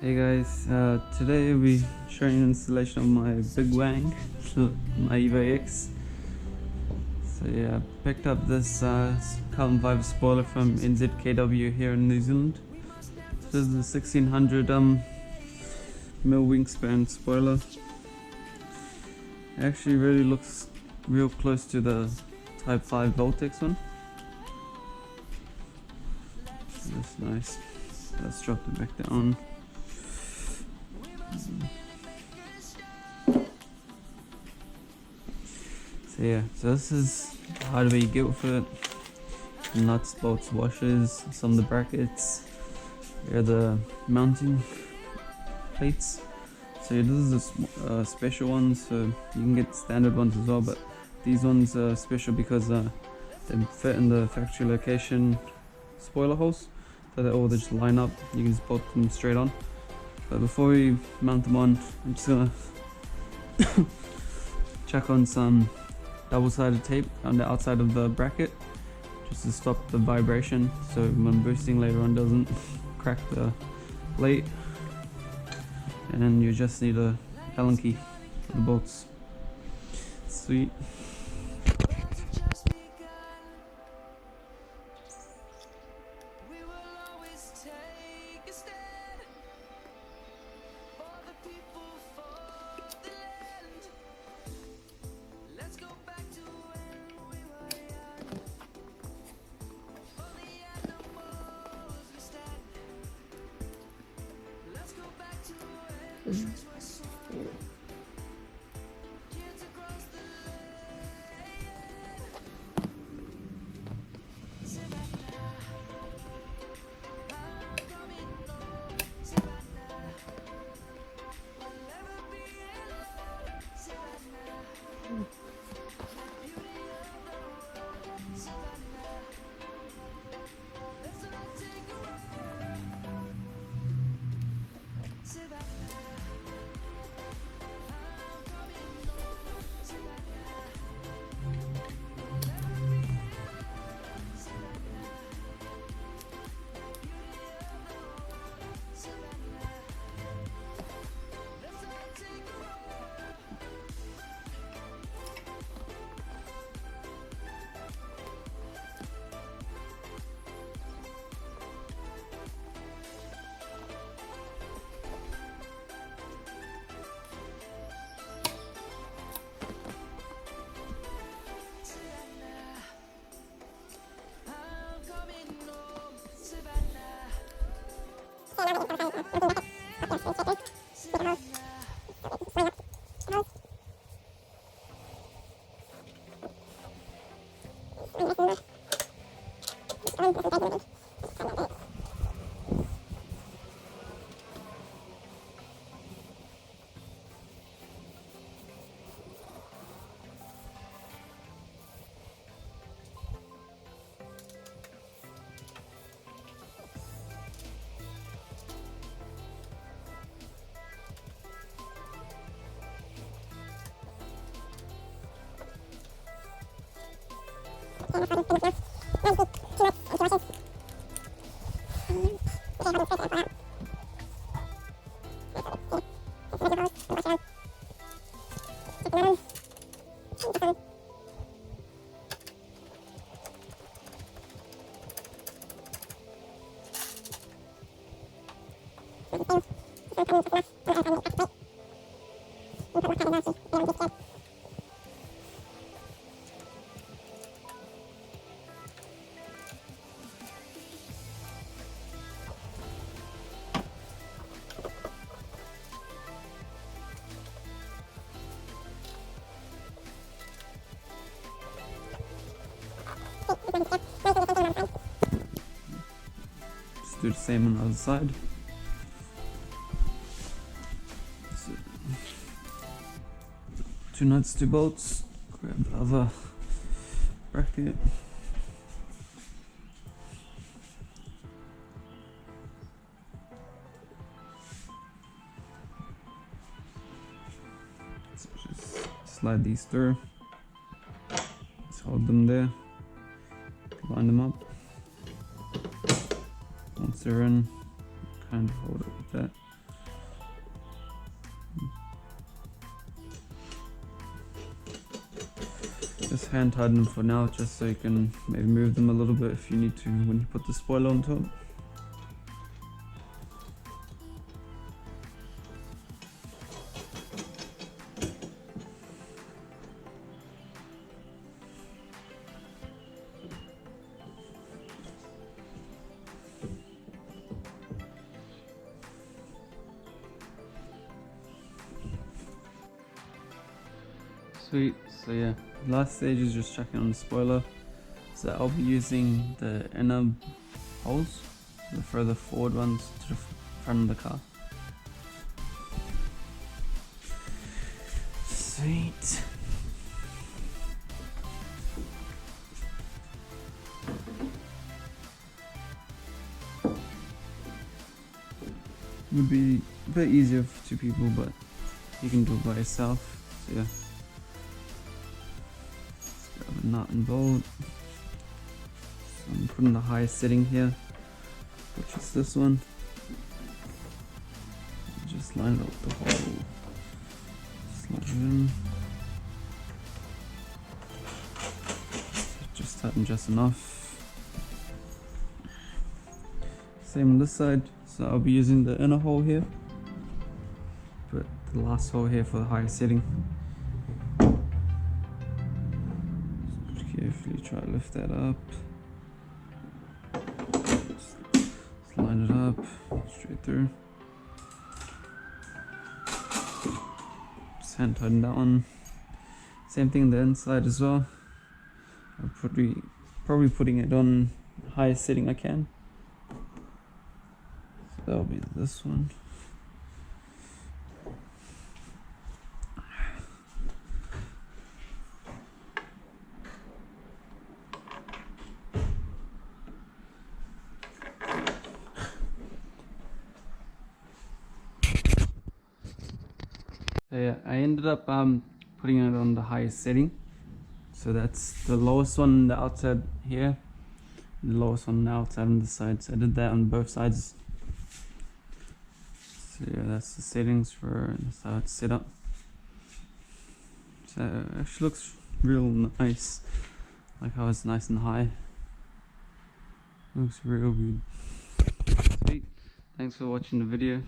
Hey guys, today we'll be showing an installation of my Big Wang, my Evo X. So yeah, I picked up this carbon fiber spoiler from NZKW here in New Zealand. This is the 1600 mil wingspan spoiler. It actually really looks real close to the Type 5 Voltex one. That's nice. Let's drop it back down. So yeah, so this is the hardware you get with it. Nuts, bolts, washers, some of the brackets. Here are the mounting plates. So yeah, this is a special one, so you can get standard ones as well, but these ones are special because they fit in the factory location spoiler holes, so they all just line up. You can just bolt them straight on. But before we mount them on, I'm just gonna check on some double-sided tape on the outside of the bracket just to stop the vibration, so when boosting later on doesn't crack the plate. And you just need a Allen key for the bolts. Sweet. Just do the same on the other side. So, 2 nuts, 2 bolts. Grab the other bracket. So just slide these through. Just hold them there. Line them up. Once they're in, kind of hold it with that. hand tighten them for now, just so you can maybe move them a little bit if you need to when you put the spoiler on top. Sweet, so yeah, last stage is just checking on the spoiler. So I'll be using the inner holes, the further forward ones to the front of the car. Sweet. It would be a bit easier for two people, but you can do it by yourself, so yeah. A nut and bolt. So I'm putting the highest setting here, which is this one. Just line it up the hole. Slide it in. Just tighten just enough. Same on this side. So I'll be using the inner hole here, but the last hole here for the highest setting. Carefully try to lift that up. Just line it up straight through. Just hand tighten that one. Same thing on the inside as well. I'm probably putting it on the highest setting I can. So that'll be this one. So yeah, I ended up putting it on the highest setting. So that's the lowest one on the outside here, the lowest one on the outside on the side. So I did that on both sides. So yeah, that's the settings for that's how it's set up. So it actually looks real nice, like how it's nice and high. Looks real good. Sweet. Thanks for watching the video.